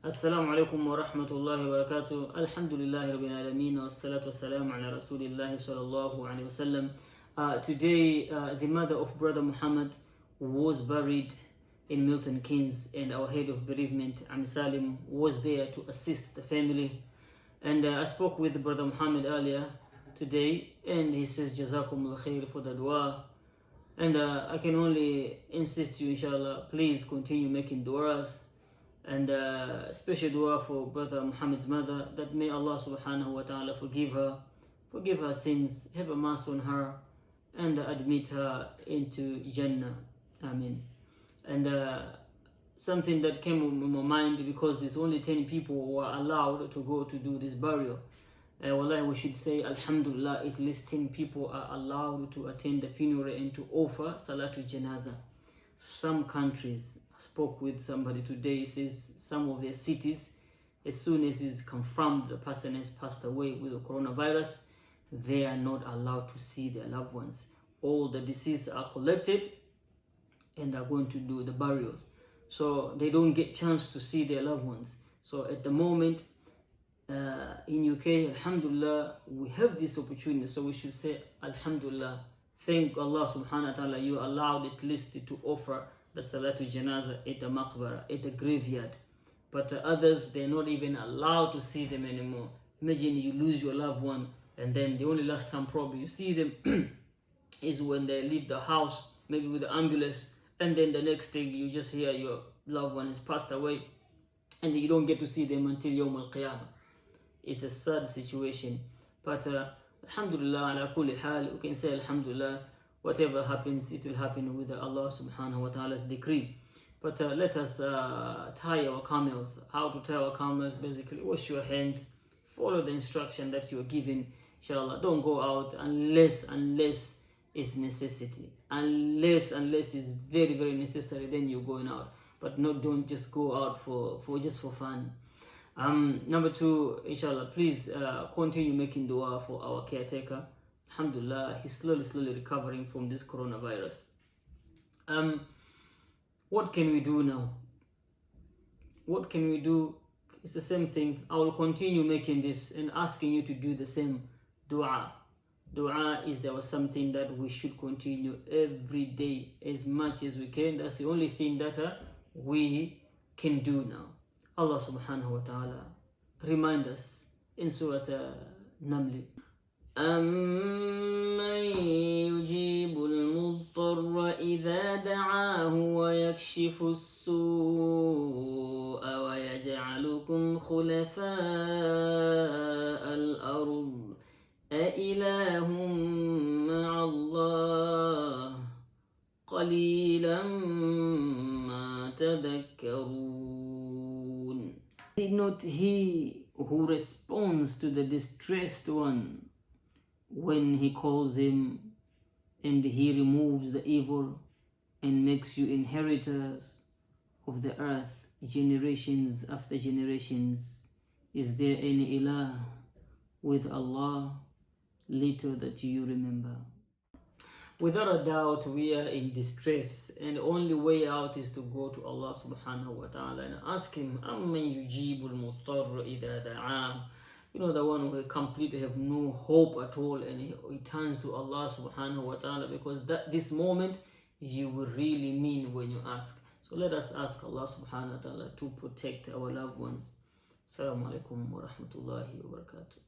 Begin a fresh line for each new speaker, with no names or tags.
Assalamu alaikum wa rahmatullahi wa barakatuh. Alhamdulillahi rabbil alameen wa salatu wa salam ala rasulillahi sallallahu alayhi wa sallam. Today, the mother of brother Muhammad was buried in Milton Keynes, and our head of bereavement, Am Salim, was there to assist the family. And I spoke with brother Muhammad earlier today, and he says, Jazakumullah khair for the dua. And I can only insist you, inshallah, please continue making du'as. And special dua for brother Muhammad's mother, that may Allah subhanahu wa ta'ala forgive her sins, have a mercy on her, and admit her into Jannah. Amen. And something that came in my mind, because there's only 10 people who are allowed to go to do this burial. Wallahi, we should say Alhamdulillah, at least 10 people are allowed to attend the funeral and to offer Salatul Janazah. Some countries, I spoke with somebody today, says some of their cities, as soon as it's confirmed the person has passed away with the coronavirus, they are not allowed to see their loved ones. All the deceased are collected and are going to do the burial. So they don't get chance to see their loved ones. So at the moment, in UK, Alhamdulillah, we have this opportunity. So we should say Alhamdulillah. Thank Allah subhanahu wa ta'ala, you allowed at least to offer the Salatul Janazah at the maqbara, at the graveyard. But others, they're not even allowed to see them anymore. Imagine you lose your loved one, and then the only last time probably you see them is when they leave the house, maybe with the ambulance, and then the next thing you just hear your loved one has passed away, and you don't get to see them until Yawm al-Qiyamah. It's a sad situation. But Alhamdulillah, ala kulli hal, we can say Alhamdulillah, whatever happens, it will happen with Allah subhanahu wa ta'ala's decree. But let us tie our camels. How to tie our camels? Basically, wash your hands, follow the instruction that you are given. Inshallah, don't go out unless it's necessity. Unless it's very, very necessary, then you're going out. But don't just go out for fun. Number two, inshallah, please continue making dua for our caretaker. Alhamdulillah, he's slowly recovering from this coronavirus. What can we do now? What can we do? It's the same thing. I will continue making this and asking you to do the same. Dua. Dua is something that we should continue every day as much as we can. That's the only thing that we can do now. Allah subhanahu wa ta'ala remind us in Surah Naml. أَمَّن يُجِيبُ الْمُضْطَرَّ إِذَا دَعَاهُ وَيَكْشِفُ السُّوءَ وَيَجْعَلُكُمْ خُلَفَاءَ الْأَرْضِ أَإِلَٰهٌ مَّعَ اللَّهِ قَلِيلًا مَّا تَذَكَّرُونَ. Is not he who responds to the distressed one when he calls him, and he removes the evil and makes you inheritors of the earth generations after generations? Is there any ilah with Allah? Little that you remember. Without a doubt, we are in distress, and the only way out is to go to Allah subhanahu wa ta'ala and ask him, أَمَّن يُجِيبُ الْمُضْطَرَّ إِذَا دَعَاهُ. You know, the one who completely have no hope at all, and he turns to Allah subhanahu wa ta'ala, because this moment you will really mean when you ask. So let us ask Allah subhanahu wa ta'ala to protect our loved ones. Assalamu alaikum wa rahmatullahi wa barakatuh.